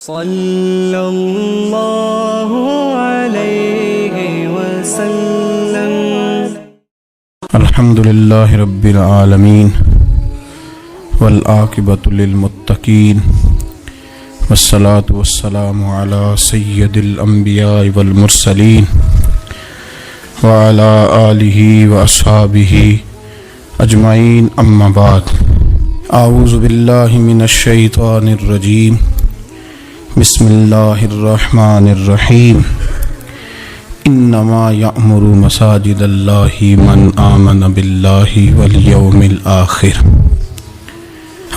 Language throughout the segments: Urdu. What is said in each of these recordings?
صلی اللہ علیہ وسلم۔ الحمدللہ رب العالمین والعاقبۃ للمتقین والصلاة والسلام علی سید الانبیاء والمرسلین وعلی آلہ واصحابہ اجمعین، اما بعد۔ اعوذ باللہ من الشیطان الرجیم، بسم اللہ الرحمن الرحیم۔ انما یأمر مساجد اللہ من آمن باللہ والیوم الآخر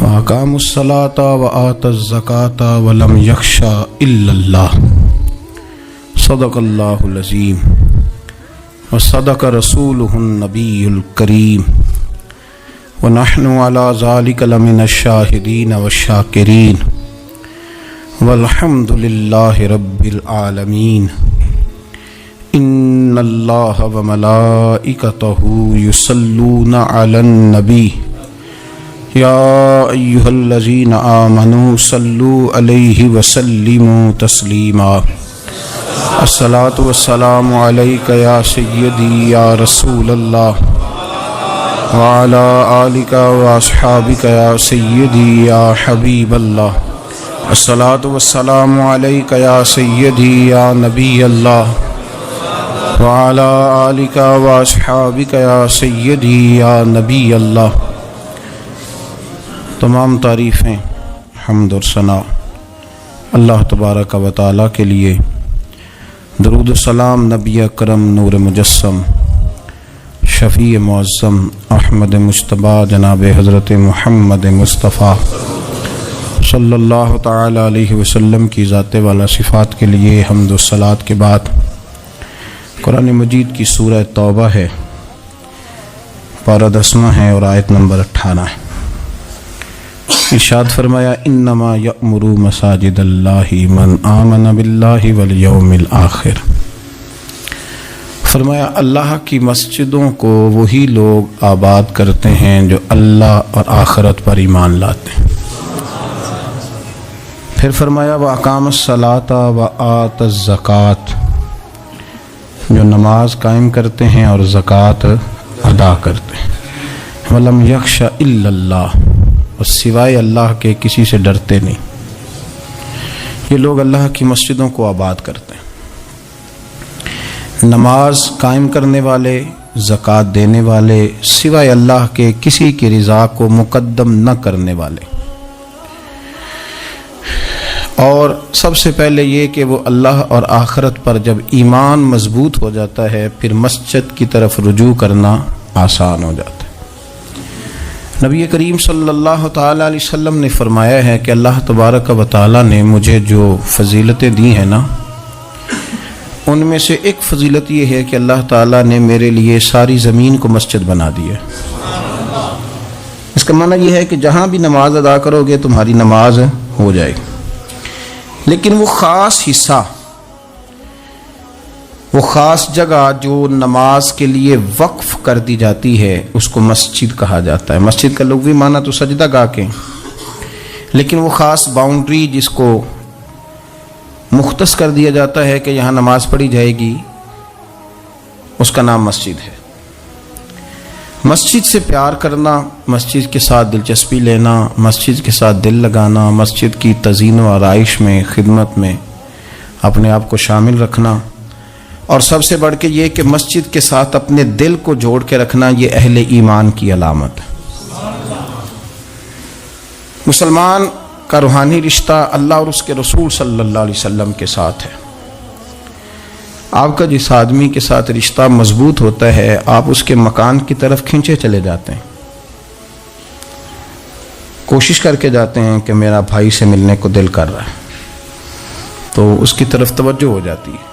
واقام الصلاۃ وآت الزکاۃ ولم یخش الا اللہ، صدق اللہ العظیم وصدق رسولہ النبی الکریم ونحن علی ذلک لمن الشاہدین والشاکرین والحمد للہ رب العالمین۔ ان اللہ وملائکتہ یصلون علی النبی یا ایہا الذین آمنوا صلوا علیہ وسلموا تسلیما۔ الصلاۃ والسلام علیک یا سیدی یا رسول اللہ وعلی آلک واصحابک یا سیدی یا حبیب اللہ۔ الصلاۃ والسلام علیک یا سیدی یا نبی اللہ وعلی آلک واصحابک یا سیدی یا نبی اللہ۔ تمام تعریفیں، حمد اور ثنا اللہ تبارک و تعالی کے لیے۔ درود و سلام نبی اکرم نور مجسم شفیع معظم احمد مجتبیٰ جناب حضرت محمد مصطفیٰ صلی اللہ تعالی علیہ وسلم کی ذات والا صفات کے لیے حمد و صلات کے بعد قرآن مجید کی سورہ توبہ ہے، پارہ 10 ہے اور آیت نمبر 18 ہے۔ ارشاد فرمایا انما یأمر مساجد اللہ من آمن باللہ والیوم الآخر۔ فرمایا اللہ کی مسجدوں کو وہی لوگ آباد کرتے ہیں جو اللہ اور آخرت پر ایمان لاتے ہیں۔ پھر فرمایا وَأَقَامَ الصَّلَاةَ وَآتَ الزَّكَاةَ، جو نماز قائم کرتے ہیں اور زکوٰۃ ادا کرتے ہیں۔ وَلَمْ يَخْشَ إِلَّا اللَّهُ، اور سوائے اللہ کے کسی سے ڈرتے نہیں۔ یہ لوگ اللہ کی مسجدوں کو آباد کرتے ہیں، نماز قائم کرنے والے، زکوٰۃ دینے والے، سوائے اللہ کے کسی کی رضا کو مقدم نہ کرنے والے، اور سب سے پہلے یہ کہ وہ اللہ اور آخرت پر جب ایمان مضبوط ہو جاتا ہے پھر مسجد کی طرف رجوع کرنا آسان ہو جاتا ہے۔ نبی کریم صلی اللہ تعالی علیہ وسلم نے فرمایا ہے کہ اللہ تبارک و تعالی نے مجھے جو فضیلتیں دی ہیں نا، ان میں سے ایک فضیلت یہ ہے کہ اللہ تعالیٰ نے میرے لیے ساری زمین کو مسجد بنا دی ہے۔ اس کا معنی یہ ہے کہ جہاں بھی نماز ادا کرو گے تمہاری نماز ہو جائے گی، لیکن وہ خاص حصہ، وہ خاص جگہ جو نماز کے لیے وقف کر دی جاتی ہے اس کو مسجد کہا جاتا ہے۔ مسجد کا لغوی معنی تو سجدہ گاہ کے، لیکن وہ خاص باؤنڈری جس کو مختص کر دیا جاتا ہے کہ یہاں نماز پڑھی جائے گی، اس کا نام مسجد ہے۔ مسجد سے پیار کرنا، مسجد کے ساتھ دلچسپی لینا، مسجد کے ساتھ دل لگانا، مسجد کی تزئین و آرائش میں، خدمت میں اپنے آپ کو شامل رکھنا، اور سب سے بڑھ کے یہ کہ مسجد کے ساتھ اپنے دل کو جوڑ کے رکھنا، یہ اہل ایمان کی علامت ہے۔ مسلمان کا روحانی رشتہ اللہ اور اس کے رسول صلی اللہ علیہ وسلم کے ساتھ ہے۔ آپ کا جس آدمی کے ساتھ رشتہ مضبوط ہوتا ہے آپ اس کے مکان کی طرف کھینچے چلے جاتے ہیں، کوشش کر کے جاتے ہیں کہ میرا بھائی سے ملنے کو دل کر رہا ہے، تو اس کی طرف توجہ ہو جاتی ہے،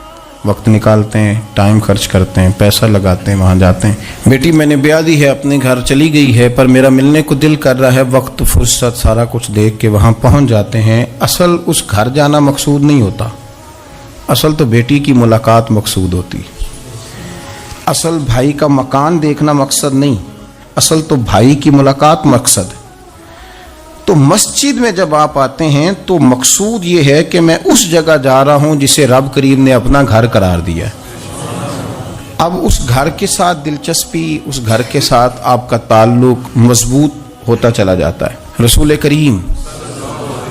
وقت نکالتے ہیں، ٹائم خرچ کرتے ہیں، پیسہ لگاتے ہیں، وہاں جاتے ہیں۔ بیٹی میں نے بیاہ دی ہے، اپنے گھر چلی گئی ہے، پر میرا ملنے کو دل کر رہا ہے، وقت فرصت سارا کچھ دیکھ کے وہاں پہنچ جاتے ہیں۔ اصل اس گھر جانا مقصود نہیں ہوتا، اصل تو بیٹی کی ملاقات مقصود ہوتی، اصل بھائی کا مکان دیکھنا مقصد نہیں، اصل تو بھائی کی ملاقات مقصد ہے۔ تو مسجد میں جب آپ آتے ہیں تو مقصود یہ ہے کہ میں اس جگہ جا رہا ہوں جسے رب کریم نے اپنا گھر قرار دیا ہے۔ اب اس گھر کے ساتھ دلچسپی، اس گھر کے ساتھ آپ کا تعلق مضبوط ہوتا چلا جاتا ہے۔ رسول کریم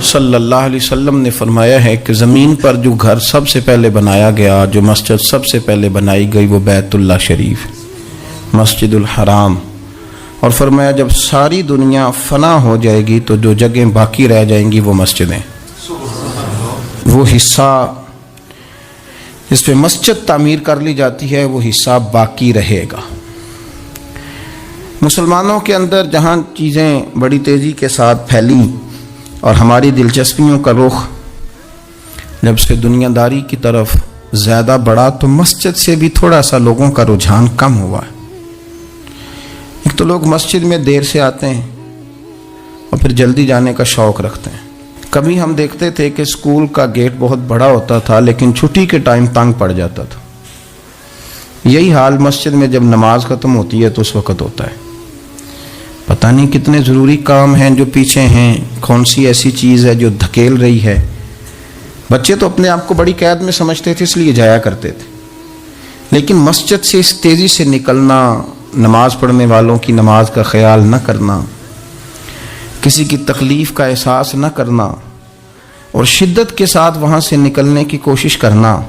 صلی اللہ علیہ وسلم نے فرمایا ہے کہ زمین پر جو گھر سب سے پہلے بنایا گیا، جو مسجد سب سے پہلے بنائی گئی، وہ بیت اللہ شریف، مسجد الحرام، اور فرمایا جب ساری دنیا فنا ہو جائے گی تو جو جگہیں باقی رہ جائیں گی وہ مسجدیں، وہ حصہ جس پہ مسجد تعمیر کر لی جاتی ہے وہ حصہ باقی رہے گا۔ مسلمانوں کے اندر جہاں چیزیں بڑی تیزی کے ساتھ پھیلی اور ہماری دلچسپیوں کا رخ جب سے دنیا داری کی طرف زیادہ بڑھا تو مسجد سے بھی تھوڑا سا لوگوں کا رجحان کم ہوا ہے۔ ایک تو لوگ مسجد میں دیر سے آتے ہیں اور پھر جلدی جانے کا شوق رکھتے ہیں۔ کبھی ہم دیکھتے تھے کہ اسکول کا گیٹ بہت بڑا ہوتا تھا لیکن چھٹی کے ٹائم تنگ پڑ جاتا تھا۔ یہی حال مسجد میں جب نماز ختم ہوتی ہے تو اس وقت ہوتا ہے۔ پتہ نہیں کتنے ضروری کام ہیں جو پیچھے ہیں، کون سی ایسی چیز ہے جو دھکیل رہی ہے۔ بچے تو اپنے آپ کو بڑی قید میں سمجھتے تھے اس لیے جایا کرتے تھے، لیکن مسجد سے اس تیزی سے نکلنا، نماز پڑھنے والوں کی نماز کا خیال نہ کرنا، کسی کی تکلیف کا احساس نہ کرنا اور شدت کے ساتھ وہاں سے نکلنے کی کوشش کرنا،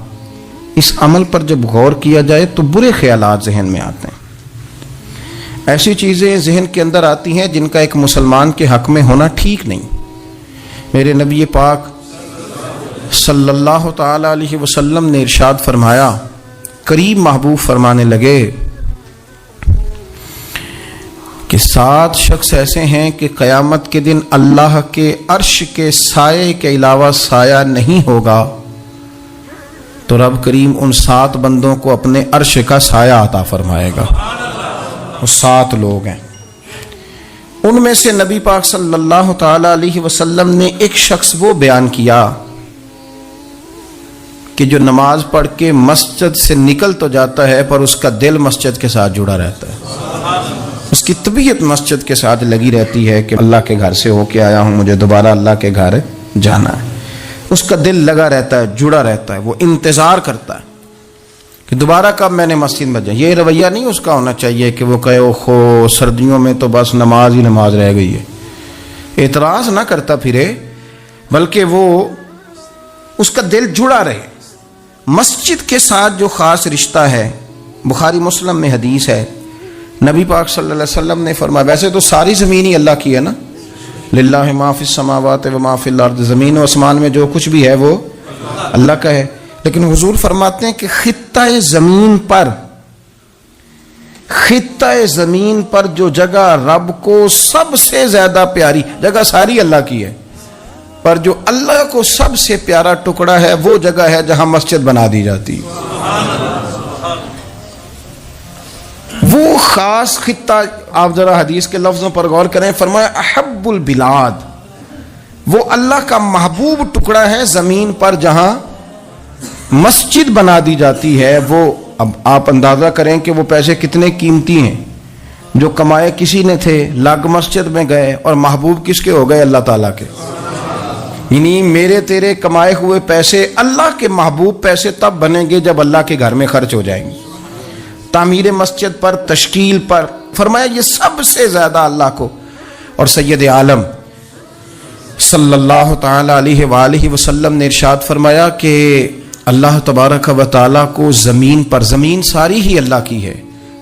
اس عمل پر جب غور کیا جائے تو برے خیالات ذہن میں آتے ہیں۔ ایسی چیزیں ذہن کے اندر آتی ہیں جن کا ایک مسلمان کے حق میں ہونا ٹھیک نہیں۔ میرے نبی پاک صلی اللہ تعالی علیہ وسلم نے ارشاد فرمایا، قریب محبوب فرمانے لگے کہ 7 شخص ایسے ہیں کہ قیامت کے دن اللہ کے عرش کے سائے کے علاوہ سایہ نہیں ہوگا، تو رب کریم ان 7 بندوں کو اپنے عرش کا سایہ عطا فرمائے گا۔ وہ 7 لوگ ہیں، ان میں سے نبی پاک صلی اللہ تعالی علیہ وسلم نے ایک شخص وہ بیان کیا کہ جو نماز پڑھ کے مسجد سے نکل تو جاتا ہے پر اس کا دل مسجد کے ساتھ جڑا رہتا ہے، اس کی طبیعت مسجد کے ساتھ لگی رہتی ہے کہ اللہ کے گھر سے ہو کے آیا ہوں، مجھے دوبارہ اللہ کے گھر جانا ہے۔ اس کا دل لگا رہتا ہے، جڑا رہتا ہے، وہ انتظار کرتا ہے کہ دوبارہ کب میں نے مسجد میں جائیں۔ یہ رویہ نہیں اس کا ہونا چاہیے کہ وہ کہے اوہو سردیوں میں تو بس نماز ہی نماز رہ گئی ہے، اعتراض نہ کرتا پھرے، بلکہ وہ اس کا دل جڑا رہے۔ مسجد کے ساتھ جو خاص رشتہ ہے، بخاری مسلم میں حدیث ہے، نبی پاک صلی اللہ علیہ وسلم نے فرمایا، ویسے تو ساری زمین ہی اللہ کی ہے نا، للہ ما فی السماوات و ما فی الارض، زمین و آسمان میں جو کچھ بھی ہے وہ اللہ کا ہے، لیکن حضور فرماتے ہیں کہ خطہ زمین پر جو جگہ رب کو سب سے زیادہ پیاری، جگہ ساری اللہ کی ہے، پر جو اللہ کو سب سے پیارا ٹکڑا ہے وہ جگہ ہے جہاں مسجد بنا دی جاتی ہے۔ وہ خاص خطہ، آپ ذرا حدیث کے لفظوں پر غور کریں، فرمایا احب البلاد، وہ اللہ کا محبوب ٹکڑا ہے زمین پر جہاں مسجد بنا دی جاتی ہے۔ وہ اب آپ اندازہ کریں کہ وہ پیسے کتنے قیمتی ہیں، جو کمائے کسی نے تھے، لگ مسجد میں گئے، اور محبوب کس کے ہو گئے؟ اللہ تعالیٰ کے۔ یعنی میرے تیرے کمائے ہوئے پیسے اللہ کے محبوب پیسے تب بنیں گے جب اللہ کے گھر میں خرچ ہو جائیں گے، تعمیر مسجد پر، تشکیل پر۔ فرمایا یہ سب سے زیادہ اللہ کو، اور سید عالم صلی اللہ تعالی علیہ وآلہ وسلم نے ارشاد فرمایا کہ اللہ تبارک و تعالیٰ کو زمین پر، زمین ساری ہی اللہ کی ہے،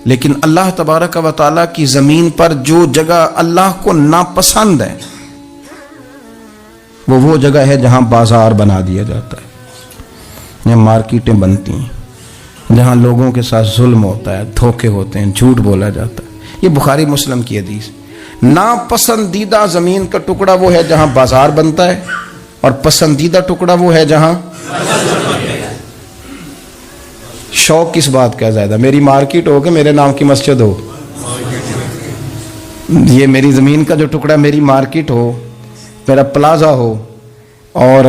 لیکن اللہ تبارک و تعالیٰ کی زمین پر جو جگہ اللہ کو ناپسند ہے وہ جگہ ہے جہاں بازار بنا دیا جاتا ہے، جہاں مارکیٹیں بنتی ہیں، جہاں لوگوں کے ساتھ ظلم ہوتا ہے، دھوکے ہوتے ہیں، جھوٹ بولا جاتا ہے۔ یہ بخاری مسلم کی حدیث۔ ناپسندیدہ زمین کا ٹکڑا وہ ہے جہاں بازار بنتا ہے، اور پسندیدہ ٹکڑا وہ ہے جہاں شوق کس بات کا زیادہ، میری مارکیٹ ہو کہ میرے نام کی مسجد ہو، یہ میری زمین کا جو ٹکڑا میری مارکیٹ ہو، میرا پلازا ہو، اور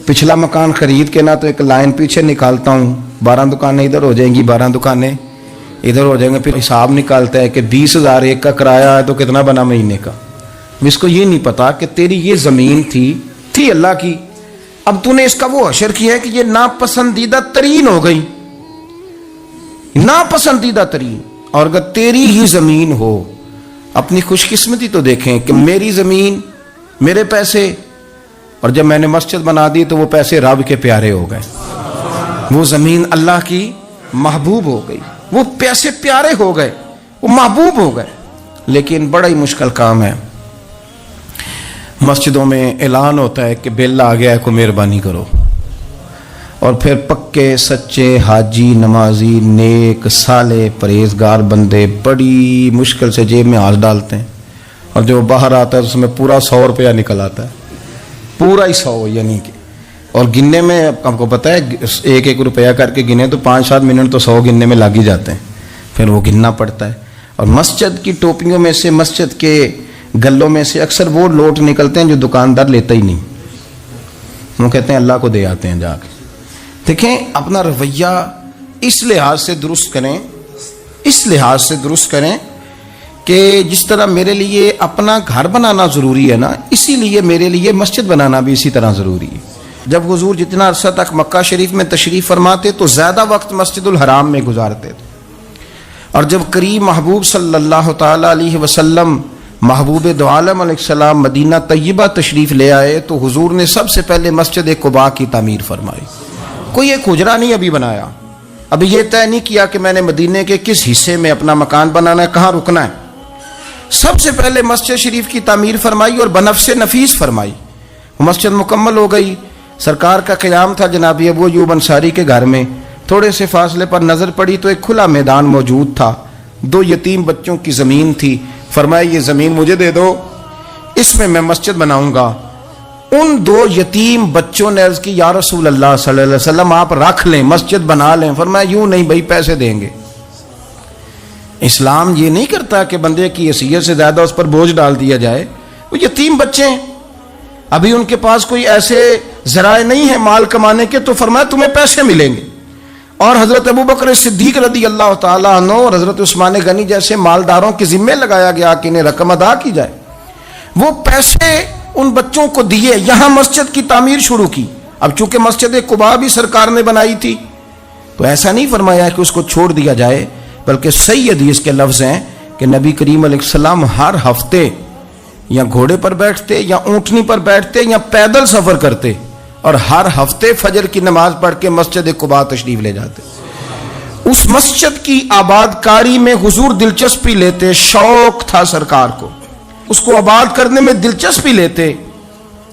پچھلا مکان خرید کے نہ تو ایک لائن پیچھے نکالتا ہوں، 12 دکانیں ادھر ہو جائیں گی، 12 دکانیں ادھر ہو جائیں گے، پھر حساب نکالتا ہے کہ 20,000 ایک کا کرایہ ہے تو کتنا بنا مہینے کا، اس کو یہ نہیں پتا کہ تیری یہ زمین تھی اللہ کی، اب تو نے اس کا وہ حشر کیا ہے کہ یہ ناپسندیدہ ترین ہو گئی، ناپسندیدہ ترین. اور اگر تیری ہی زمین ہو، اپنی خوش قسمتی تو دیکھیں کہ میری زمین، میرے پیسے، اور جب میں نے مسجد بنا دی تو وہ پیسے رب کے پیارے ہو گئے، وہ زمین اللہ کی محبوب ہو گئی، وہ پیسے پیارے ہو گئے، وہ محبوب ہو گئے. لیکن بڑا ہی مشکل کام ہے. مسجدوں میں اعلان ہوتا ہے کہ بل آ گیا ہے، کوئی مہربانی کرو، اور پھر پکے سچے حاجی، نمازی، نیک، صالح، پرہیزگار بندے بڑی مشکل سے جیب میں ہاتھ ڈالتے ہیں، اور جو باہر آتا ہے اس میں پورا 100 روپیہ نکل آتا ہے، پورا ہی 100، یعنی کہ، اور گننے میں آپ کو پتہ ہے 1-1 روپیہ کر کے گنے تو 5-7 منٹ تو 100 گننے میں لگ ہی جاتے ہیں، پھر وہ گننا پڑتا ہے. اور مسجد کی ٹوپیوں میں سے، مسجد کے گلوں میں سے اکثر وہ لوٹ نکلتے ہیں جو دکاندار لیتا ہی نہیں، وہ کہتے ہیں اللہ کو دے آتے ہیں جا کے. دیکھیں اپنا رویہ اس لحاظ سے درست کریں، اس لحاظ سے درست کریں کہ جس طرح میرے لیے اپنا گھر بنانا ضروری ہے نا، اسی لیے میرے لیے مسجد بنانا بھی اسی طرح ضروری ہے. جب حضور جتنا عرصہ تک مکہ شریف میں تشریف فرماتے تو زیادہ وقت مسجد الحرام میں گزارتے تھے، اور جب قریب محبوب صلی اللہ تعالی علیہ وسلم، محبوب دو عالم علیہ السلام مدینہ طیبہ تشریف لے آئے تو حضور نے سب سے پہلے مسجد قباء کی تعمیر فرمائی. کوئی ایک حجرہ نہیں ابھی بنایا، ابھی یہ طے نہیں کیا کہ میں نے مدینے کے کس حصے میں اپنا مکان بنانا ہے، کہاں رکنا ہے. سب سے پہلے مسجد شریف کی تعمیر فرمائی اور بنفس نفیس فرمائی. مسجد مکمل ہو گئی. سرکار کا قیام تھا جناب ابو ایوب انصاری کے گھر میں. تھوڑے سے فاصلے پر نظر پڑی تو ایک کھلا میدان موجود تھا، 2 یتیم بچوں کی زمین تھی. فرمایا یہ زمین مجھے دے دو، اس میں میں مسجد بناؤں گا. ان 2 یتیم بچوں نے عرض کی یا رسول اللہ صلی اللہ علیہ وسلم آپ رکھ لیں، مسجد بنا لیں. فرمایا یوں نہیں بھائی، پیسے دیں گے. اسلام یہ نہیں کرتا کہ بندے کی حیثیت سے زیادہ اس پر بوجھ ڈال دیا جائے. وہ یتیم بچے ہیں، ابھی ان کے پاس کوئی ایسے ذرائع نہیں ہے مال کمانے کے، تو فرمایا تمہیں پیسے ملیں گے. اور حضرت ابوبکر صدیق رضی اللہ تعالیٰ عنہ اور حضرت عثمان غنی جیسے مالداروں کے ذمے لگایا گیا کہ انہیں رقم ادا کی جائے. وہ پیسے ان بچوں کو دیے، یہاں مسجد کی تعمیر شروع کی. اب چونکہ مسجد قباء بھی سرکار نے بنائی تھی تو ایسا نہیں فرمایا کہ اس کو چھوڑ دیا جائے، بلکہ صحیح حدیث کے لفظ ہیں کہ نبی کریم علیہ السلام ہر ہفتے یا گھوڑے پر بیٹھتے یا اونٹنی پر بیٹھتے یا پیدل سفر کرتے، اور ہر ہفتے فجر کی نماز پڑھ کے مسجد قباء تشریف لے جاتے. اس مسجد کی آباد کاری میں حضور دلچسپی لیتے، شوق تھا سرکار کو، اس کو آباد کرنے میں دلچسپی لیتے.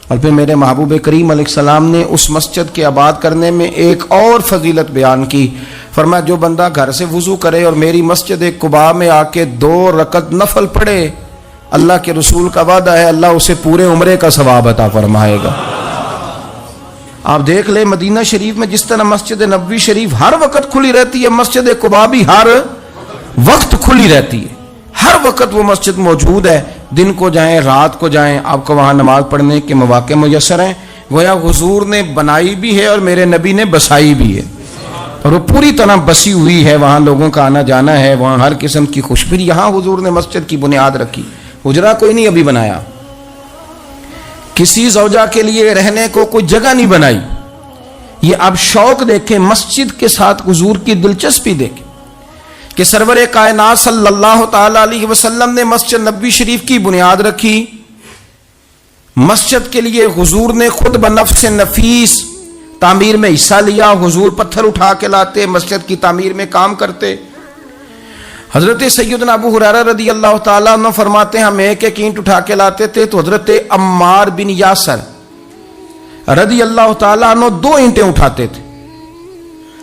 اور پھر میرے محبوب کریم علیہ السلام نے اس مسجد کے آباد کرنے میں ایک اور فضیلت بیان کی. فرمایا جو بندہ گھر سے وضو کرے اور میری مسجد قباء میں آ کے 2 رکعت نفل پڑھے، اللہ کے رسول کا وعدہ ہے اللہ اسے پورے عمرے کا ثواب عطا فرمائے گا. آپ دیکھ لیں مدینہ شریف میں جس طرح مسجد نبوی شریف ہر وقت کھلی رہتی ہے، مسجد قباء بھی ہر وقت کھلی رہتی ہے. ہر وقت وہ مسجد موجود ہے، دن کو جائیں رات کو جائیں آپ کو وہاں نماز پڑھنے کے مواقع میسر ہیں. گویا حضور نے بنائی بھی ہے اور میرے نبی نے بسائی بھی ہے، اور وہ پوری طرح بسی ہوئی ہے. وہاں لوگوں کا آنا جانا ہے، وہاں ہر قسم کی خوشبو. یہاں حضور نے مسجد کی بنیاد رکھی، حجرہ کوئی نہیں ابھی بنایا، کسی زوجہ کے لیے رہنے کو کوئی جگہ نہیں بنائی. یہ اب شوق دیکھیں، مسجد کے ساتھ حضور کی دلچسپی دیکھیں کہ سرور کائنات صلی اللہ تعالی علیہ وسلم نے مسجد نبوی شریف کی بنیاد رکھی. مسجد کے لیے حضور نے خود بنفس نفیس تعمیر میں حصہ لیا. حضور پتھر اٹھا کے لاتے، مسجد کی تعمیر میں کام کرتے. حضرت سیدنا ابو ہریرہ رضی اللہ تعالیٰ عنہ فرماتے ہیں ہم 1-1 اینٹ اٹھا کے لاتے تھے تو حضرت عمار بن یاسر رضی اللہ تعالیٰ عنہ 2 اینٹیں اٹھاتے تھے.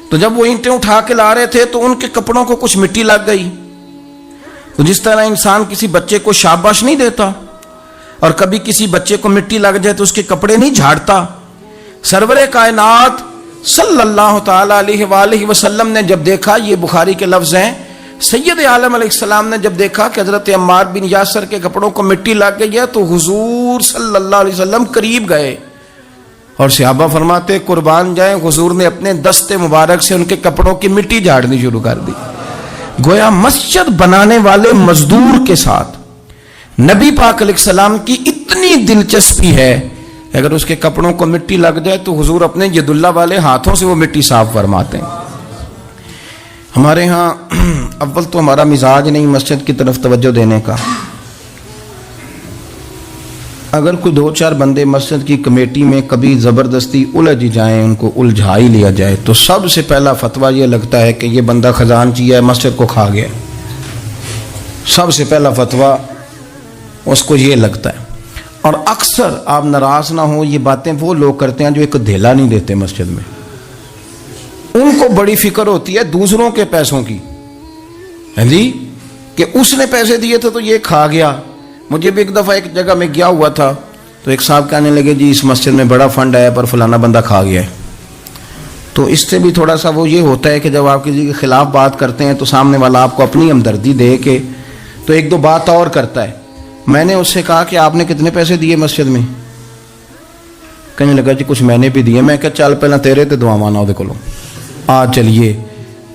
تو جب وہ اینٹیں اٹھا کے لا رہے تھے تو ان کے کپڑوں کو کچھ مٹی لگ گئی. تو جس طرح انسان کسی بچے کو شاباش نہیں دیتا اور کبھی کسی بچے کو مٹی لگ جائے تو اس کے کپڑے نہیں جھاڑتا، سرور کائنات صلی اللہ تعالی علیہ وآلہ وسلم نے جب دیکھا، یہ بخاری کے لفظ ہیں، سید عالم علیہ السلام نے جب دیکھا کہ حضرت عمار بن یاسر کے کپڑوں کو مٹی لگ گئی ہے تو حضور صلی اللہ علیہ وسلم قریب گئے اور صحابہ فرماتے قربان جائیں حضور نے اپنے دست مبارک سے ان کے کپڑوں کی مٹی جھاڑنی شروع کر دی. گویا مسجد بنانے والے مزدور کے ساتھ نبی پاک علیہ السلام کی اتنی دلچسپی ہے، اگر اس کے کپڑوں کو مٹی لگ جائے تو حضور اپنے ید اللہ والے ہاتھوں سے وہ مٹی صاف فرماتے ہیں۔ ہمارے ہاں اول تو ہمارا مزاج نہیں مسجد کی طرف توجہ دینے کا، اگر کوئی 2-4 بندے مسجد کی کمیٹی میں کبھی زبردستی الجھ جائیں، ان کو الجھا ہی لیا جائے، تو سب سے پہلا فتویٰ یہ لگتا ہے کہ یہ بندہ خزانچی ہے، مسجد کو کھا گیا۔ سب سے پہلا فتویٰ اس کو یہ لگتا ہے، اور اکثر آپ ناراض نہ ہوں، یہ باتیں وہ لوگ کرتے ہیں جو ایک دھیلا نہیں دیتے مسجد میں۔ ان کو بڑی فکر ہوتی ہے دوسروں کے پیسوں کی، ہاں جی، کہ اس نے پیسے دیے تھے تو یہ کھا گیا۔ مجھے بھی ایک دفعہ ایک جگہ میں گیا ہوا تھا تو ایک صاحب کہنے لگے جی اس مسجد میں بڑا فنڈ ہے پر فلانا بندہ کھا گیا ہے۔ تو اس سے بھی تھوڑا سا وہ یہ ہوتا ہے کہ جب آپ کسی کے خلاف بات کرتے ہیں تو سامنے والا آپ کو اپنی ہمدردی دے کے تو ایک دو بات اور کرتا ہے۔ میں نے اس سے کہا کہ آپ نے کتنے پیسے دیے مسجد میں؟ کہنے لگا جی کچھ میں نے بھی دیے۔ میں کہا چل پہلے تیرے تے دعا مانا وہ کولوں آ چلیے۔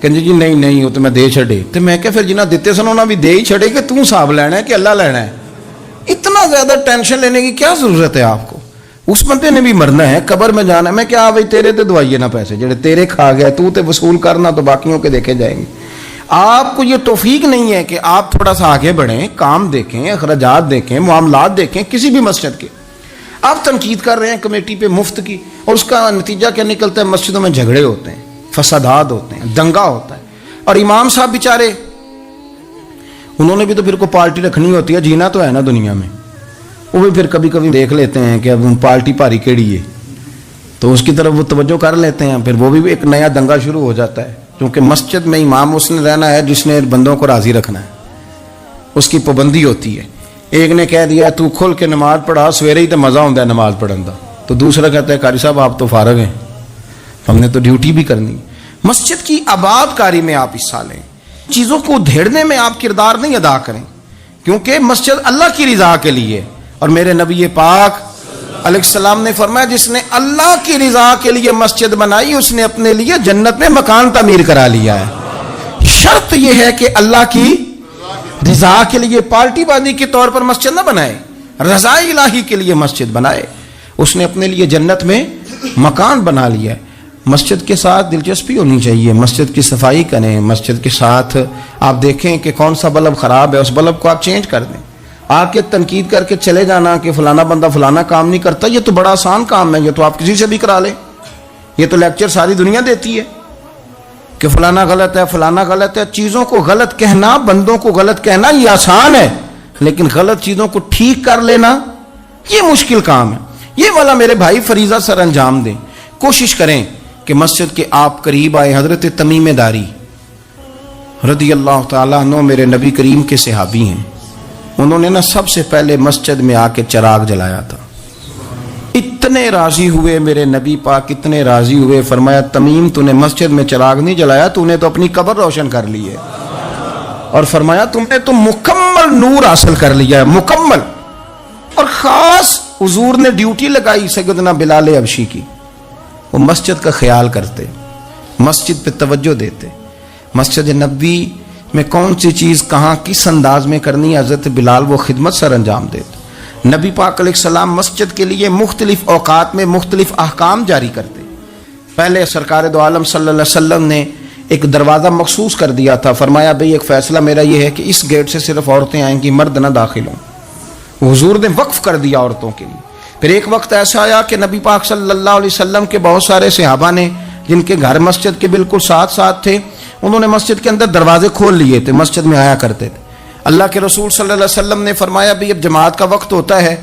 کہنے جی نہیں وہ تو میں دے چھڑے۔ تو میں کہا پھر جنہ دیتے سن انہوں بھی دے ہی چھڑے کہ توں حساب لینا ہے کہ اللہ لینا ہے؟ اتنا زیادہ ٹینشن لینے کی کیا ضرورت ہے آپ کو؟ اس بندے نے بھی مرنا ہے، قبر میں جانا ہے۔ میں کیا بھائی تیرے تے دعائیے نہ پیسے جڑے تیرے کھا گئے، تو تے وصول کرنا تو باقیوں کے دیکھے جائیں گے۔ آپ کو یہ توفیق نہیں ہے کہ آپ تھوڑا سا آگے بڑھیں، کام دیکھیں، اخراجات دیکھیں، معاملات دیکھیں کسی بھی مسجد کے۔ آپ تنقید کر رہے ہیں کمیٹی پہ مفت کی، اور اس کا نتیجہ کیا نکلتا ہے؟ مسجدوں میں جھگڑے ہوتے ہیں، فسادات ہوتے ہیں، دنگا ہوتا ہے۔ اور امام صاحب بیچارے انہوں نے بھی تو پھر کو پارٹی رکھنی ہوتی ہے، جینا تو ہے نا دنیا میں۔ وہ بھی پھر کبھی کبھی دیکھ لیتے ہیں کہ اب پارٹی بھاری کیڑی ہے تو اس کی طرف وہ توجہ کر لیتے ہیں، پھر وہ بھی ایک نیا دنگا شروع ہو جاتا ہے۔ کیونکہ مسجد میں امام اس نے رہنا ہے جس نے بندوں کو راضی رکھنا ہے، اس کی پابندی ہوتی ہے۔ ایک نے کہہ دیا تو کھل کے نماز پڑھا، سویرے ہی تو مزہ ہوتا ہے نماز پڑھن کا، تو دوسرا کہتا ہے قاری صاحب آپ تو فارغ ہیں، ہم نے تو ڈیوٹی بھی کرنی۔ مسجد کی آباد کاری میں آپ حصہ لیں، چیزوں کو دھیڑنے میں آپ کردار نہیں ادا کریں، کیونکہ مسجد اللہ کی رضا کے لیے۔ اور میرے نبی پاک علیہ السلام نے فرمایا جس نے اللہ کی رضا کے لیے مسجد بنائی اس نے اپنے لیے جنت میں مکان تعمیر کرا لیا ہے۔ شرط یہ ہے کہ اللہ کی رضا کے لیے پارٹی بازی کے طور پر مسجد نہ بنائے، رضا الہی کے لیے مسجد بنائے۔ اس نے اپنے لیے جنت میں مکان بنا لیا ہے۔ مسجد کے ساتھ دلچسپی ہونی چاہیے، مسجد کی صفائی کریں، مسجد کے ساتھ آپ دیکھیں کہ کون سا بلب خراب ہے، اس بلب کو آپ چینج کر دیں۔ آ کے تنقید کر کے چلے جانا کہ فلانا بندہ فلانا کام نہیں کرتا، یہ تو بڑا آسان کام ہے، یہ تو آپ کسی سے بھی کرا لیں۔ یہ تو لیکچر ساری دنیا دیتی ہے کہ فلانا غلط ہے، فلانا غلط ہے۔ چیزوں کو غلط کہنا، بندوں کو غلط کہنا یہ آسان ہے، لیکن غلط چیزوں کو ٹھیک کر لینا یہ مشکل کام ہے۔ یہ والا میرے بھائی فریضہ سر انجام دیں، کوشش کریں کہ مسجد کے آپ قریب آئے۔ حضرت تمیم داری رضی اللہ تعالیٰ عنہ میرے نبی کریم کے صحابی ہیں، انہوں نے نا سب سے پہلے مسجد میں آ کے چراغ جلایا تھا۔ اتنے راضی ہوئے میرے نبی پاک، اتنے راضی ہوئے، فرمایا تمیم تو نے مسجد میں چراغ نہیں جلایا، تو نے تو اپنی قبر روشن کر لی ہے، اور فرمایا تم نے تو مکمل نور حاصل کر لیا ہے، مکمل۔ اور خاص حضور نے ڈیوٹی لگائی سیدنا بلال حبشی کی، وہ مسجد کا خیال کرتے، مسجد پہ توجہ دیتے، مسجد نبوی میں کون سی چیز کہاں کس انداز میں کرنی ہے، حضرت بلال وہ خدمت سر انجام دیتے۔ نبی پاک علیہ السلام مسجد کے لیے مختلف اوقات میں مختلف احکام جاری کرتے۔ پہلے سرکار دو عالم صلی اللہ علیہ وسلم نے ایک دروازہ مخصوص کر دیا تھا، فرمایا بھئی ایک فیصلہ میرا یہ ہے کہ اس گیٹ سے صرف عورتیں آئیں گی، مرد نہ داخل ہوں۔ حضور نے وقف کر دیا عورتوں کے لیے۔ پھر ایک وقت ایسا آیا کہ نبی پاک صلی اللہ علیہ وسلم کے بہت سارے صحابہ نے جن کے گھر مسجد کے بالکل ساتھ ساتھ تھے، انہوں نے مسجد کے اندر دروازے کھول لیے تھے، مسجد میں آیا کرتے تھے۔ اللہ کے رسول صلی اللہ علیہ وسلم نے فرمایا بھی اب جماعت کا وقت ہوتا ہے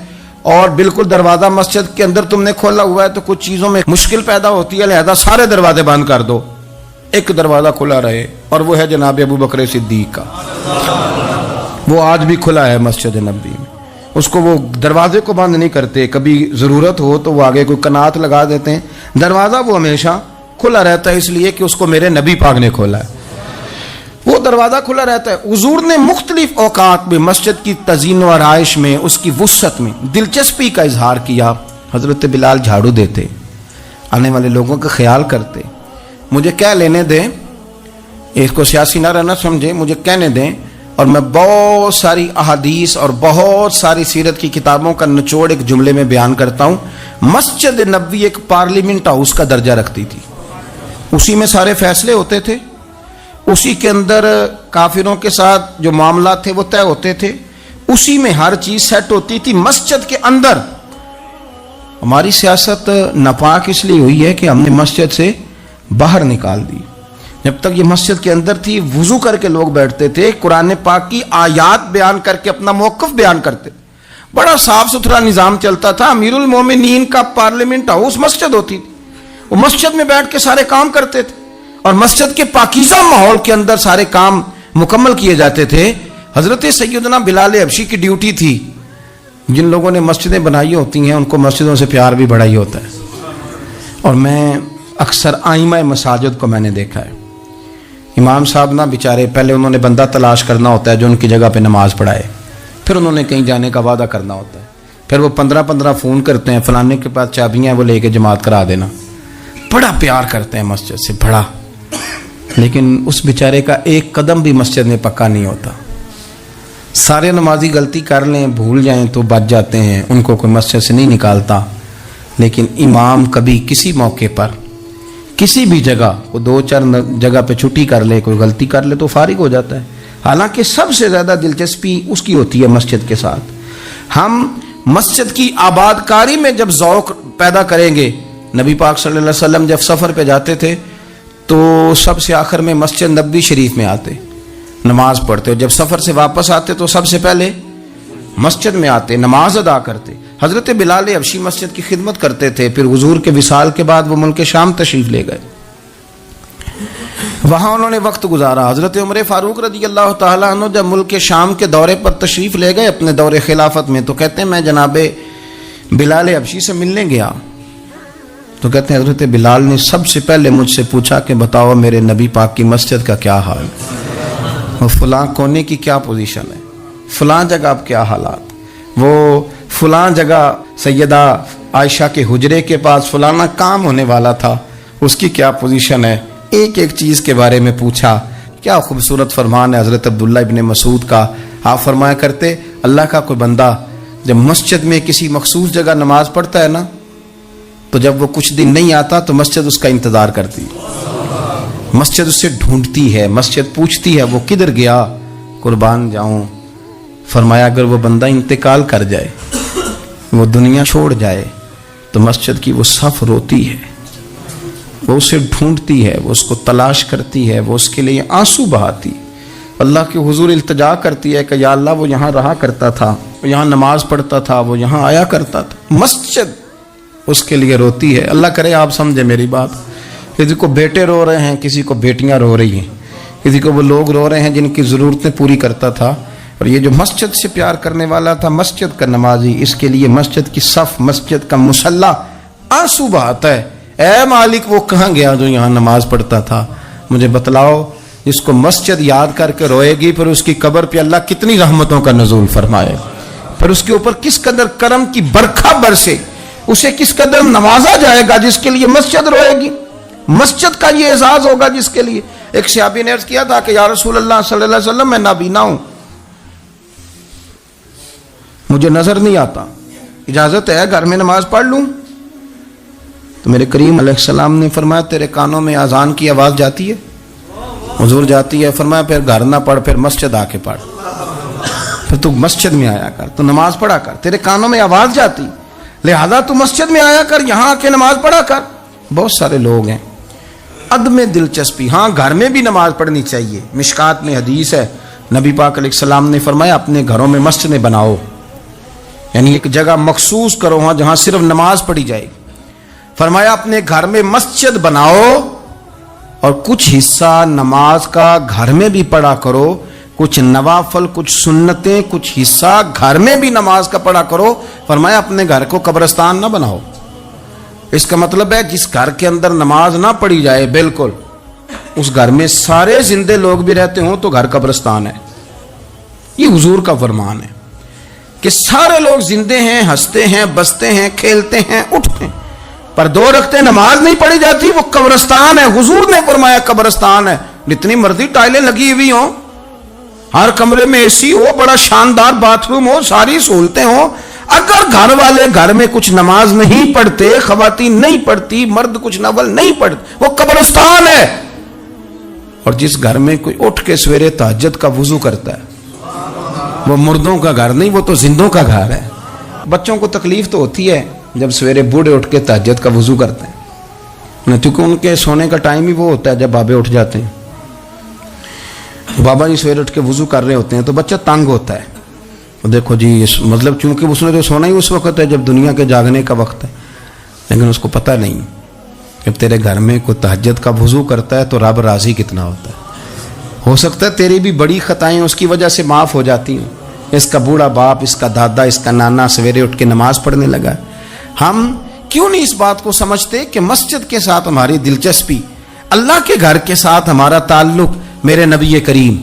اور بالکل دروازہ مسجد کے اندر تم نے کھولا ہوا ہے تو کچھ چیزوں میں مشکل پیدا ہوتی ہے، لہذا سارے دروازے بند کر دو، ایک دروازہ کھلا رہے، اور وہ ہے جناب ابو بکر صدیق کا۔ وہ آج بھی کھلا ہے مسجد نبوی میں، اس کو وہ دروازے کو بند نہیں کرتے، کبھی ضرورت ہو تو وہ آگے کوئی کنات لگا دیتے ہیں، دروازہ وہ ہمیشہ کھلا رہتا ہے، اس لیے کہ اس کو میرے نبی پاک نے کھولا ہے، وہ دروازہ کھلا رہتا ہے۔ حضور نے مختلف اوقات میں مسجد کی تزئین و آرائش میں، اس کی وسعت میں دلچسپی کا اظہار کیا۔ حضرت بلال جھاڑو دیتے، آنے والے لوگوں کا خیال کرتے۔ مجھے کہہ لینے دیں، اس کو سیاسی نہ رہنا سمجھے، مجھے کہنے دیں، اور میں بہت ساری احادیث اور بہت ساری سیرت کی کتابوں کا نچوڑ ایک جملے میں بیان کرتا ہوں. مسجد نبوی ایک پارلیمنٹ ہاؤس کا درجہ رکھتی تھی. اسی میں سارے فیصلے ہوتے تھے, اسی کے اندر کافروں کے ساتھ جو معاملات تھے وہ طے ہوتے تھے, اسی میں ہر چیز سیٹ ہوتی تھی مسجد کے اندر. ہماری سیاست ناپاک اس لیے ہوئی ہے کہ ہم نے مسجد سے باہر نکال دی. جب تک یہ مسجد کے اندر تھی وضو کر کے لوگ بیٹھتے تھے, قرآن پاک کی آیات بیان کر کے اپنا موقف بیان کرتے, بڑا صاف ستھرا نظام چلتا تھا. امیر المومنین کا پارلیمنٹ ہاؤس مسجد ہوتی تھی, وہ مسجد میں بیٹھ کے سارے کام کرتے تھے اور مسجد کے پاکیزہ ماحول کے اندر سارے کام مکمل کیے جاتے تھے. حضرت سیدنا بلال حبشی کی ڈیوٹی تھی. جن لوگوں نے مسجدیں بنائی ہوتی ہیں ان کو مسجدوں سے پیار بھی بڑا ہی ہوتا ہے, اور میں اکثر آئمہ مساجد کو میں نے دیکھا ہے. امام صاحب نہ بیچارے پہلے انہوں نے بندہ تلاش کرنا ہوتا ہے جو ان کی جگہ پہ نماز پڑھائے, پھر انہوں نے کہیں جانے کا وعدہ کرنا ہوتا ہے, پھر وہ 15 فون کرتے ہیں فلانے کے پاس چابیاں وہ لے کے جماعت کرا دینا. بڑا پیار کرتے ہیں مسجد سے بڑا, لیکن اس بیچارے کا ایک قدم بھی مسجد میں پکا نہیں ہوتا. سارے نمازی غلطی کر لیں بھول جائیں تو بچ جاتے ہیں, ان کو کوئی مسجد سے نہیں نکالتا. لیکن امام کبھی کسی موقع پر کسی بھی جگہ کو 2-4 جگہ پہ چھٹی کر لے, کوئی غلطی کر لے تو فارغ ہو جاتا ہے. حالانکہ سب سے زیادہ دلچسپی اس کی ہوتی ہے مسجد کے ساتھ. ہم مسجد کی آباد کاری میں جب ذوق پیدا کریں گے, نبی پاک صلی اللہ علیہ وسلم جب سفر پہ جاتے تھے تو سب سے آخر میں مسجد نبوی شریف میں آتے, نماز پڑھتے, اور جب سفر سے واپس آتے تو سب سے پہلے مسجد میں آتے, نماز ادا کرتے. حضرت بلال حبشی مسجد کی خدمت کرتے تھے. پھر حضور کے وصال کے بعد وہ ملک شام تشریف لے گئے, وہاں انہوں نے وقت گزارا. حضرت عمر فاروق رضی اللہ تعالیٰ عنہ جب ملک شام کے دورے پر تشریف لے گئے اپنے دور خلافت میں, تو کہتے ہیں میں جناب بلال حبشی سے ملنے گیا, تو کہتے ہیں حضرت بلال نے سب سے پہلے مجھ سے پوچھا کہ بتاؤ میرے نبی پاک کی مسجد کا کیا حال, وہ فلاں کونے کی کیا پوزیشن ہے, فلاں جگہ اب کیا حالات, وہ فلاں جگہ سیدہ عائشہ کے حجرے کے پاس فلانا کام ہونے والا تھا, اس کی کیا پوزیشن ہے. ایک ایک چیز کے بارے میں پوچھا. کیا خوبصورت فرمان ہے حضرت عبداللہ ابن مسعود کا. آپ فرمایا کرتے اللہ کا کوئی بندہ جب مسجد میں کسی مخصوص جگہ نماز پڑھتا ہے نا, تو جب وہ کچھ دن نہیں آتا تو مسجد اس کا انتظار کرتی, مسجد اسے ڈھونڈتی ہے, مسجد پوچھتی ہے وہ کدھر گیا, قربان جاؤں. فرمایا اگر وہ بندہ انتقال کر جائے, وہ دنیا چھوڑ جائے, تو مسجد کی وہ صف روتی ہے, وہ اسے ڈھونڈتی ہے, وہ اس کو تلاش کرتی ہے, وہ اس کے لیے آنسو بہاتی, اللہ کے حضور التجا کرتی ہے کہ یا اللہ وہ یہاں رہا کرتا تھا, وہ یہاں نماز پڑھتا تھا, وہ یہاں آیا کرتا تھا. مسجد اس کے لیے روتی ہے. اللہ کرے آپ سمجھے میری بات. کسی کو بیٹے رو رہے ہیں, کسی کو بیٹیاں رو رہی ہیں, کسی کو وہ لوگ رو رہے ہیں جن کی ضرورتیں پوری کرتا تھا. اور یہ جو مسجد سے پیار کرنے والا تھا, مسجد کا نمازی, اس کے لیے مسجد کی صف, مسجد کا مصلی آنسو بہاتا ہے. اے مالک وہ کہاں گیا جو یہاں نماز پڑھتا تھا, مجھے بتلاؤ. جس کو مسجد یاد کر کے روئے گی, پھر اس کی قبر پہ اللہ کتنی رحمتوں کا نزول فرمائے, پھر اس کے اوپر کس قدر کرم کی برکھا برسے, اسے کس قدر نوازا جائے گا جس کے لیے مسجد روئے گی. مسجد کا یہ اعزاز ہوگا جس کے لیے. ایک صحابی نے عرض کیا تھا کہ یا رسول اللہ صلی اللہ علیہ وسلم میں نابینا ہوں, مجھے نظر نہیں آتا, اجازت ہے گھر میں نماز پڑھ لوں؟ تو میرے کریم علیہ السلام نے فرمایا تیرے کانوں میں اذان کی آواز جاتی ہے؟ حضور جاتی ہے. فرمایا پھر گھر نہ پڑھ, پھر مسجد آ کے پڑھ, پھر تو مسجد میں آیا کر, تو نماز پڑھا کر, تیرے کانوں میں آواز جاتی, لہذا تو مسجد میں آیا کر, یہاں آ کے نماز پڑھا کر. بہت سارے لوگ ہیں عدم دلچسپی. ہاں گھر میں بھی نماز پڑھنی چاہیے. مشکات میں حدیث ہے, نبی پاک علیہ السلام نے فرمایا اپنے گھروں میں مسجدیں بناؤ, یعنی ایک جگہ مخصوص کرو وہاں جہاں صرف نماز پڑھی جائے گی. فرمایا اپنے گھر میں مسجد بناؤ اور کچھ حصہ نماز کا گھر میں بھی پڑھا کرو, کچھ نوافل, کچھ سنتیں, کچھ حصہ گھر میں بھی نماز کا پڑھا کرو. فرمایا اپنے گھر کو قبرستان نہ بناؤ. اس کا مطلب ہے جس گھر کے اندر نماز نہ پڑھی جائے بالکل, اس گھر میں سارے زندے لوگ بھی رہتے ہوں تو گھر قبرستان ہے. یہ حضور کا فرمان ہے کہ سارے لوگ زندے ہیں, ہنستے ہیں, بستے ہیں, کھیلتے ہیں, اٹھتے ہیں, پر 2 رکعتیں نماز نہیں پڑھی جاتی, وہ قبرستان ہے. حضور نے فرمایا قبرستان ہے. جتنی مرضی ٹائلیں لگی ہوئی ہوں, ہر کمرے میں AC ہو, بڑا شاندار باتھ روم ہو, ساری سہولتیں ہوں, اگر گھر والے گھر میں کچھ نماز نہیں پڑھتے, خواتین نہیں پڑھتی, مرد کچھ نفل نہیں پڑھتے, وہ قبرستان ہے. اور جس گھر میں کوئی اٹھ کے سویرے تہجد کا وضو کرتا ہے, وہ مردوں کا گھر نہیں, وہ تو زندوں کا گھر ہے. بچوں کو تکلیف تو ہوتی ہے جب سویرے بوڑھے اٹھ کے تہجد کا وضو کرتے ہیں, کیونکہ ان کے سونے کا ٹائم ہی وہ ہوتا ہے جب بابے اٹھ جاتے ہیں. بابا جی سویرے اٹھ کے وضو کر رہے ہوتے ہیں تو بچہ تنگ ہوتا ہے. دیکھو جی مطلب چونکہ اس نے تو سونا ہی اس وقت ہے جب دنیا کے جاگنے کا وقت ہے, لیکن اس کو پتہ نہیں جب تیرے گھر میں کوئی تہجد کا وضو کرتا ہے تو رب راضی کتنا ہوتا ہے. ہو سکتا ہے تیری بھی بڑی خطائیں اس کی وجہ سے معاف ہو جاتی ہیں. اس کا بوڑھا باپ, اس کا دادا, اس کا نانا سویرے اٹھ کے نماز پڑھنے لگا. ہم کیوں نہیں اس بات کو سمجھتے کہ مسجد کے ساتھ ہماری دلچسپی, اللہ کے گھر کے ساتھ ہمارا تعلق. میرے نبی کریم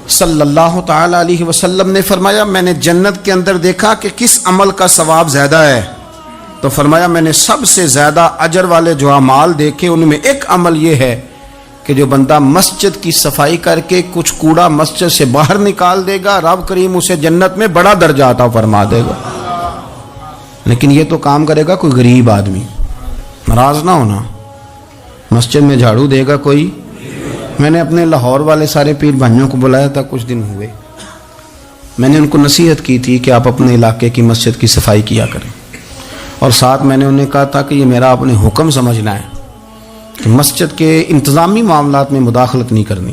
صلی اللہ تعالی علیہ وسلم نے فرمایا, میں نے جنت کے اندر دیکھا کہ کس عمل کا ثواب زیادہ ہے, تو فرمایا میں نے سب سے زیادہ اجر والے جو اعمال دیکھے ان میں ایک عمل یہ ہے کہ جو بندہ مسجد کی صفائی کر کے کچھ کوڑا مسجد سے باہر نکال دے گا, رب کریم اسے جنت میں بڑا درجہ عطا فرما دے گا. لیکن یہ تو کام کرے گا کوئی غریب آدمی, ناراض نہ ہونا. مسجد میں جھاڑو دے گا کوئی. میں نے اپنے لاہور والے سارے پیر بھائیوں کو بلایا تھا کچھ دن ہوئے, میں نے ان کو نصیحت کی تھی کہ آپ اپنے علاقے کی مسجد کی صفائی کیا کریں, اور ساتھ میں نے انہیں کہا تھا کہ یہ میرا اپنے حکم سمجھنا ہے کہ مسجد کے انتظامی معاملات میں مداخلت نہیں کرنی.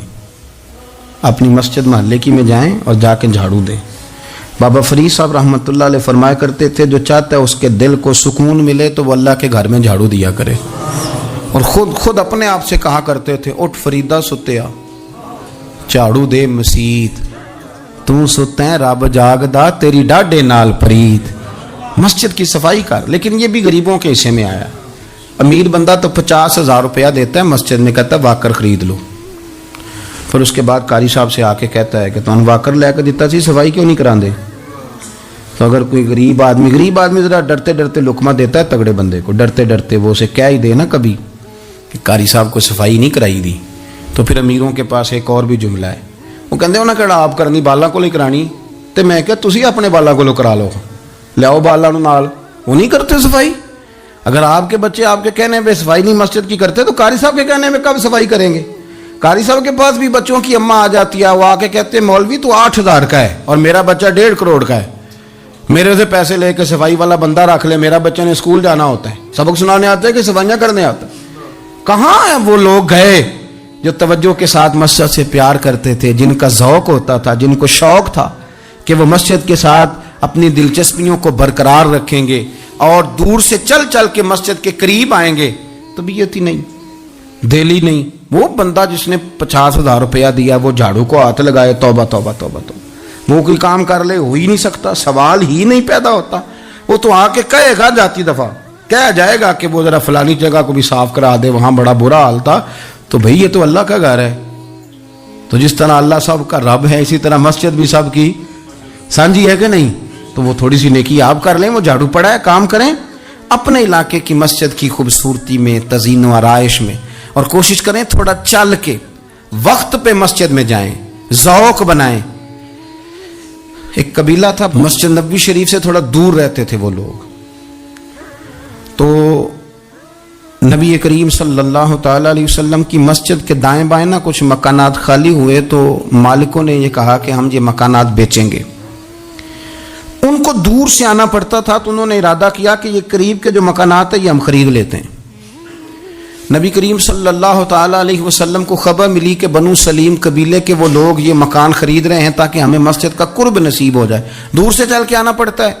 اپنی مسجد محلے کی میں جائیں اور جا کے جھاڑو دیں. بابا فرید صاحب رحمۃ اللہ علیہ فرمایا کرتے تھے, جو چاہتا ہے اس کے دل کو سکون ملے تو وہ اللہ کے گھر میں جھاڑو دیا کرے. اور خود اپنے آپ سے کہا کرتے تھے, اٹھ فریدہ ستیا جھاڑو دے مسیت, تو ستیں رب جاگدا تیری ڈاڈے نال پرید. مسجد کی صفائی کر. لیکن یہ بھی غریبوں کے حصے میں آیا. امیر بندہ تو 50,000 روپیہ دیتا ہے مسجد میں, کہتا ہے واکر خرید لو. پھر اس کے بعد قاری صاحب سے آ کے کہتا ہے کہ تو واکر لے کے دیتا سی, صفائی کیوں نہیں کران دے. تو اگر کوئی غریب آدمی ذرا ڈرتے ڈرتے لقمہ دیتا ہے تگڑے بندے کو, ڈرتے ڈرتے وہ اسے کہہ ہی دے نا کبھی کہ قاری صاحب کو صفائی نہیں کرائی دی, تو پھر امیروں کے پاس ایک اور بھی جملہ ہے, وہ کہتے انہیں کہڑا آپ کرنی بالا کو نہیں کرانی, تو میں کہ تسی اپنے بالا کو کرا لو, لیاؤ بالا نال. وہ نہیں کرتے صفائی. اگر آپ کے بچے آپ کے کہنے پہ صفائی نہیں مسجد کی کرتے تو قاری صاحب کے کہنے میں کب صفائی کریں گے. قاری صاحب کے پاس بھی بچوں کی اماں آ جاتی ہے, وہ آ کے کہتے ہیں مولوی تو 8,000 کا ہے اور میرا بچہ 1.5 کروڑ کا ہے, میرے سے پیسے لے کے صفائی والا بندہ رکھ لے, میرا بچہ نے اسکول جانا ہوتا ہے, سبق سنانے آتا ہے کہ صفائیاں کرنے آتا ہے. کہاں ہیں وہ لوگ گئے جو توجہ کے ساتھ مسجد سے پیار کرتے تھے, جن کا ذوق ہوتا تھا, جن کو شوق تھا کہ وہ مسجد کے ساتھ اپنی دلچسپیوں کو برقرار رکھیں گے اور دور سے چل چل کے مسجد کے قریب آئیں گے. طبیعت ہی نہیں, دل ہی نہیں. وہ بندہ جس نے 50,000 روپیہ دیا وہ جھاڑو کو ہاتھ لگائے, توبہ توبہ توبہ توبہ, وہ کوئی کام کر لے, ہو ہی نہیں سکتا, سوال ہی نہیں پیدا ہوتا. وہ تو آ کے کہے گا, جاتی دفعہ کہہ جائے گا کہ وہ ذرا فلانی جگہ کو بھی صاف کرا دے, وہاں بڑا برا حال تھا. تو بھئی یہ تو اللہ کا گھر ہے, تو جس طرح اللہ سب کا رب ہے اسی طرح مسجد بھی سب کی سانجی ہے کہ نہیں. تو وہ تھوڑی سی نیکی آپ کر لیں, وہ جھاڑو پڑا ہے, کام کریں اپنے علاقے کی مسجد کی خوبصورتی میں, تزئین و آرائش میں, اور کوشش کریں تھوڑا چل کے وقت پہ مسجد میں جائیں, ذوق بنائیں. ایک قبیلہ تھا مسجد نبوی شریف سے تھوڑا دور رہتے تھے وہ لوگ, تو نبی کریم صلی اللہ تعالی علیہ وسلم کی مسجد کے دائیں بائیں نا کچھ مکانات خالی ہوئے, تو مالکوں نے یہ کہا کہ ہم یہ مکانات بیچیں گے. ان کو دور سے آنا پڑتا تھا, تو انہوں نے ارادہ کیا کہ یہ قریب کے جو مکانات ہیں یہ ہم خرید لیتے ہیں. نبی کریم صلی اللہ تعالی علیہ وسلم کو خبر ملی کہ بنو سلیم قبیلے کے وہ لوگ یہ مکان خرید رہے ہیں تاکہ ہمیں مسجد کا قرب نصیب ہو جائے. دور سے چل کے آنا پڑتا ہے,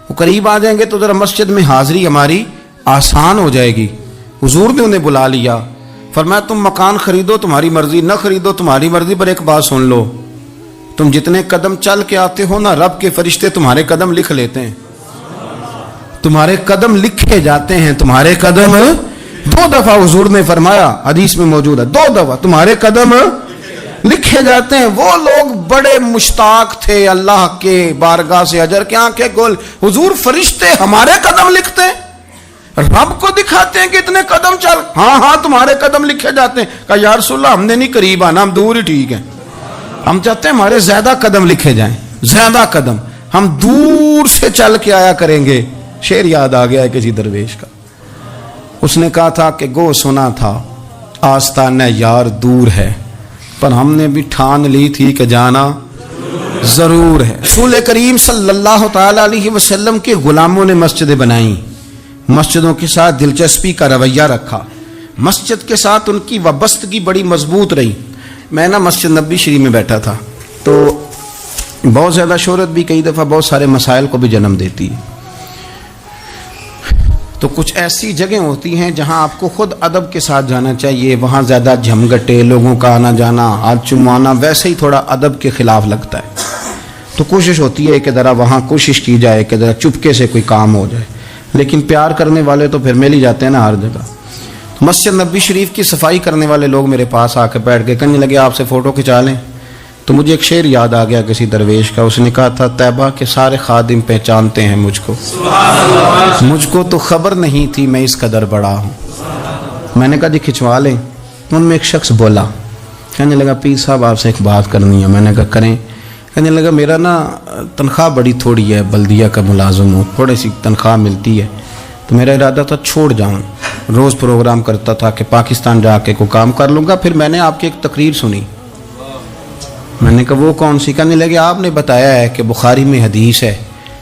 وہ قریب آ جائیں گے تو ذرا مسجد میں حاضری ہماری آسان ہو جائے گی. حضور نے انہیں بلا لیا, فرمایا تم مکان خریدو تمہاری مرضی, نہ خریدو تمہاری مرضی, پر ایک بات سن لو, تم جتنے قدم چل کے آتے ہو نا, رب کے فرشتے تمہارے قدم لکھ لیتے ہیں, تمہارے قدم لکھے جاتے ہیں, تمہارے قدم 2 دفعہ حضور نے فرمایا, حدیث میں موجود ہے, 2 دفعہ تمہارے قدم لکھے جاتے ہیں. وہ لوگ بڑے مشتاق تھے اللہ کے بارگاہ سے اجر کے آنکھیں گول. حضور فرشتے ہمارے قدم لکھتے ہیں, رب کو دکھاتے ہیں کہ اتنے قدم چل, ہاں تمہارے قدم لکھے جاتے ہیں. کہا یا رسول اللہ ہم نے نہیں قریب آنا, ہم دور ہی ٹھیک ہیں, ہم چاہتے ہیں ہمارے زیادہ قدم لکھے جائیں، زیادہ قدم، ہم دور سے چل کے آیا کریں گے۔ شعر یاد آ گیا ہے کسی درویش کا، اس نے کہا تھا کہ گو سنا تھا آستانہ یار دور ہے، پر ہم نے بھی ٹھان لی تھی کہ جانا ضرور ہے۔ رسول کریم صلی اللہ تعالی علیہ وسلم کے غلاموں نے مسجدیں بنائیں، مسجدوں کے ساتھ دلچسپی کا رویہ رکھا، مسجد کے ساتھ ان کی وابستگی بڑی مضبوط رہی۔ میں نا مسجد نبوی شریف میں بیٹھا تھا تو بہت زیادہ شہرت بھی کئی دفعہ بہت سارے مسائل کو بھی جنم دیتی ہے، تو کچھ ایسی جگہیں ہوتی ہیں جہاں آپ کو خود ادب کے ساتھ جانا چاہیے، وہاں زیادہ جھمگٹے لوگوں کا آنا جانا، ہاتھ چموانا ویسے ہی تھوڑا ادب کے خلاف لگتا ہے، تو کوشش ہوتی ہے کہ ذرا وہاں کوشش کی جائے کہ ذرا چپکے سے کوئی کام ہو جائے، لیکن پیار کرنے والے تو پھر مل ہی جاتے ہیں نا ہر جگہ۔ مسجد نبوی شریف کی صفائی کرنے والے لوگ میرے پاس آ کے بیٹھ کے کہنے لگے آپ سے فوٹو کھنچا لیں، تو مجھے ایک شعر یاد آ گیا کسی درویش کا، اس نے کہا تھا طیبہ کے سارے خادم پہچانتے ہیں مجھ کو تو خبر نہیں تھی میں اس قدر بڑا ہوں۔ میں نے کہا جی کھنچوا لیں، ان میں ایک شخص بولا، کہنے لگا پیر صاحب آپ سے ایک بات کرنی ہے۔ میں نے کہا کریں۔ کہنے لگا میرا نا تنخواہ بڑی تھوڑی ہے، بلدیہ کا ملازم ہوں، تھوڑی سی تنخواہ ملتی ہے، تو میرا ارادہ تھا چھوڑ جاؤں، روز پروگرام کرتا تھا کہ پاکستان جا کے کوئی کام کر لوں گا۔ پھر میں نے آپ کی ایک تقریر سنی، میں نے کہا وہ کون سی؟ کہنے لگے آپ نے بتایا ہے کہ بخاری میں حدیث ہے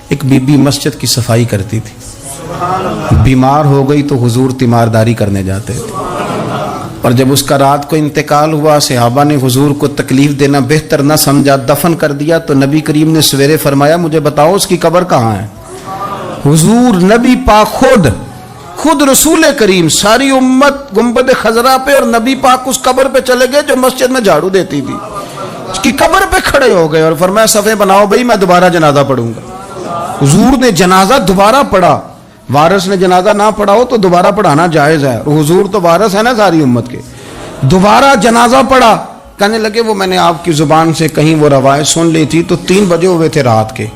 ایک بی بی مسجد کی صفائی کرتی تھی، بیمار ہو گئی تو حضور تیمارداری کرنے جاتے تھے، اور جب اس کا رات کو انتقال ہوا صحابہ نے حضور کو تکلیف دینا بہتر نہ سمجھا، دفن کر دیا، تو نبی کریم نے سویرے فرمایا مجھے بتاؤ اس کی قبر کہاں ہے؟ حضور نبی پاک خود رسول کریم ساری امت گنبد خضرا پہ، اور نبی پاک اس قبر پہ چلے گئے جو مسجد میں جھاڑو دیتی تھی، اس کی قبر پہ کھڑے ہو گئے اور فرمایا صفے بناؤ بھائی میں دوبارہ جنازہ پڑھوں گا۔ حضور نے جنازہ دوبارہ پڑھا، وارث نے جنازہ نہ پڑھا ہو تو دوبارہ پڑھانا جائز ہے، اور حضور تو وارث ہے نا ساری امت کے، دوبارہ جنازہ پڑھا۔ کہنے لگے وہ میں نے آپ کی زبان سے کہیں وہ روایت سن لی تھی، تو 3 بجے ہوئے تھے رات کے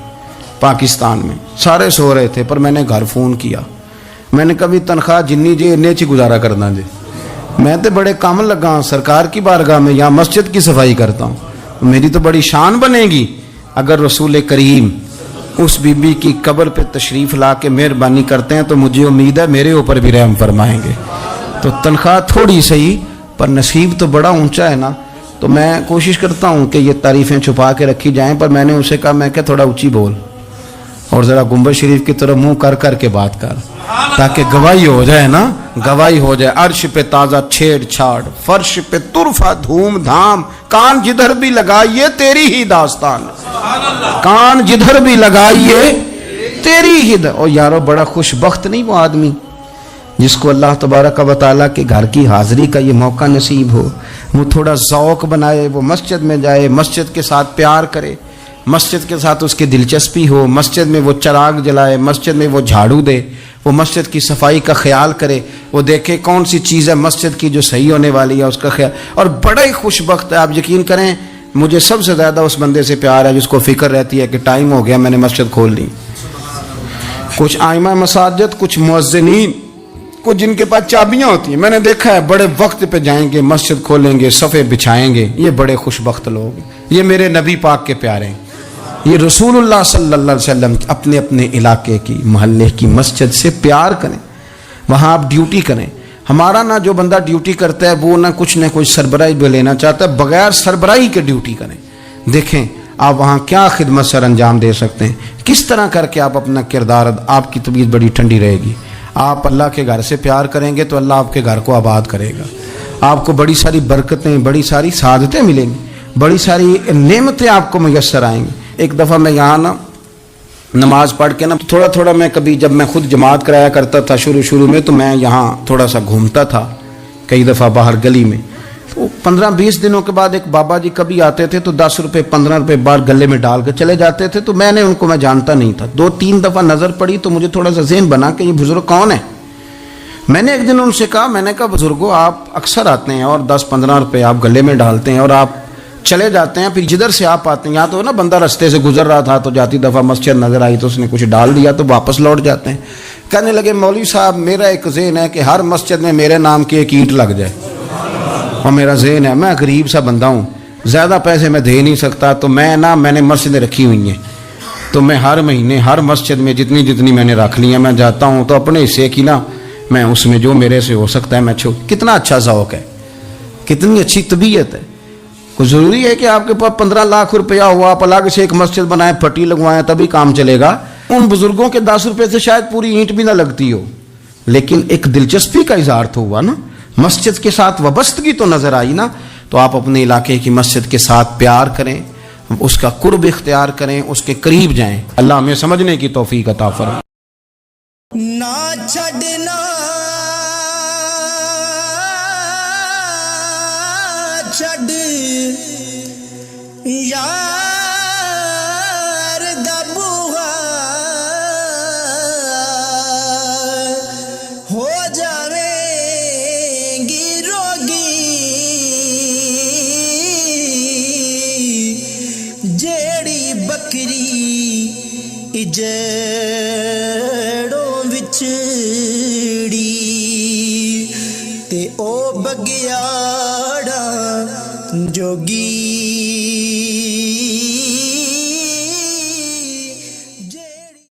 پاکستان میں، سارے سو رہے تھے، پر میں نے گھر فون کیا، میں نے کبھی تنخواہ جنی جی انہیں چی گزارا کرنا جی، میں تو بڑے کام لگا ہوں سرکار کی بارگاہ میں، یہاں مسجد کی صفائی کرتا ہوں، میری تو بڑی شان بنے گی اگر رسول کریم اس بی بی کی قبر پہ تشریف لا کے مہربانی کرتے ہیں، تو مجھے امید ہے میرے اوپر بھی رحم فرمائیں گے۔ تو تنخواہ تھوڑی صحیح پر نصیب تو بڑا اونچا ہے نا، تو میں کوشش کرتا ہوں کہ یہ تعریفیں چھپا کے رکھی جائیں، پر میں نے اسے کہا میں کہ تھوڑا اونچی بول اور ذرا گنبد شریف کی طرف منہ کر کے بات کر، تاکہ گواہی ہو جائے نا، گواہی ہو جائے۔ عرش پہ تازہ چھیڑ چھاڑ، فرش پہ طرفہ دھوم دھام، کان جدھر بھی لگائیے تیری ہی داستان، کان جدھر بھی لگائیے تیری ہی اور یارو بڑا خوش بخت نہیں وہ آدمی جس کو اللہ تبارک و تعالیٰ کے گھر کی حاضری کا یہ موقع نصیب ہو، وہ تھوڑا ذوق بنائے، وہ مسجد میں جائے، مسجد کے ساتھ پیار کرے، مسجد کے ساتھ اس کی دلچسپی ہو، مسجد میں وہ چراغ جلائے، مسجد میں وہ جھاڑو دے، وہ مسجد کی صفائی کا خیال کرے، وہ دیکھے کون سی چیز ہے مسجد کی جو صحیح ہونے والی ہے اس کا خیال، اور بڑا ہی خوش بخت ہے۔ آپ یقین کریں مجھے سب سے زیادہ اس بندے سے پیار ہے جس کو فکر رہتی ہے کہ ٹائم ہو گیا میں نے مسجد کھول لی۔ کچھ آئمہ مساجد، کچھ مؤذنین، کچھ جن کے پاس چابیاں ہوتی ہیں، میں نے دیکھا ہے بڑے وقت پہ جائیں گے، مسجد کھولیں گے، صفے بچھائیں گے، یہ بڑے خوش بخت لوگ ہیں، یہ میرے نبی پاک کے پیارے ہیں، یہ رسول اللہ صلی اللہ علیہ وسلم اپنے اپنے علاقے کی محلے کی مسجد سے پیار کریں، وہاں آپ ڈیوٹی کریں۔ ہمارا نہ جو بندہ ڈیوٹی کرتا ہے وہ نہ کچھ سربراہی بھی لینا چاہتا ہے، بغیر سربراہی کے ڈیوٹی کریں، دیکھیں آپ وہاں کیا خدمت سر انجام دے سکتے ہیں، کس طرح کر کے آپ اپنا کردار، آپ کی طبیعت بڑی ٹھنڈی رہے گی۔ آپ اللہ کے گھر سے پیار کریں گے تو اللہ آپ کے گھر کو آباد کرے گا، آپ کو بڑی ساری برکتیں، بڑی ساری سعادتیں ملیں گی، بڑی ساری نعمتیں آپ کو میسر آئیں گی۔ ایک دفعہ میں یہاں نا نماز پڑھ کے نا تھوڑا میں کبھی جب میں خود جماعت کرایا کرتا تھا شروع میں، تو میں یہاں تھوڑا سا گھومتا تھا کئی دفعہ باہر گلی میں، تو 15-20 دنوں کے بعد ایک بابا جی کبھی آتے تھے تو 10 روپے 15 روپے بار گلے میں ڈال کے چلے جاتے تھے، تو میں نے ان کو میں جانتا نہیں تھا، 2-3 دفعہ نظر پڑی تو مجھے تھوڑا سا ذہن بنا کہ یہ بزرگ کون ہے۔ میں نے ایک دن ان سے کہا، میں نے کہا بزرگوں آپ اکثر آتے ہیں اور 10-15 روپے آپ گلے میں ڈالتے ہیں اور آپ چلے جاتے ہیں، پھر جدھر سے آپ آتے ہیں، یہاں تو نا بندہ رستے سے گزر رہا تھا تو جاتی دفعہ مسجد نظر آئی تو اس نے کچھ ڈال دیا تو واپس لوٹ جاتے ہیں۔ کہنے لگے مولوی صاحب میرا ایک ذہن ہے کہ ہر مسجد میں میرے نام کی ایک اینٹ لگ جائے، اور میرا ذہن ہے، میں غریب سا بندہ ہوں، زیادہ پیسے میں دے نہیں سکتا، تو میں نے مسجدیں رکھی ہوئی ہیں، تو میں ہر مہینے ہر مسجد میں جتنی میں نے رکھ لی ہیں، میں جاتا ہوں تو اپنے حصے کی میں اس میں جو میرے سے ہو سکتا ہے میں کتنا اچھا ذوق ہے، کتنی اچھی طبیعت ہے۔ کوئی ضروری ہے کہ آپ کے پاس 15 لاکھ روپیہ ہوا، آپ الگ سے ایک مسجد بنائیں، پٹی لگوائیں، تبھی کام چلے گا؟ ان بزرگوں کے 10 روپے سے شاید پوری اینٹ بھی نہ لگتی ہو، لیکن ایک دلچسپی کا اظہار تو ہوا نا، مسجد کے ساتھ وابستگی تو نظر آئی نا۔ تو آپ اپنے علاقے کی مسجد کے ساتھ پیار کریں، اس کا قرب اختیار کریں، اس کے قریب جائیں۔ اللہ ہمیں سمجھنے کی توفیق عطا فرمائے۔ نہ چھڈنا چھڈ یار دا بوہا، ہو جاویں گی روگی جیڑی بکری جڑوں وچڑی، تے او بگیاڑا جوگی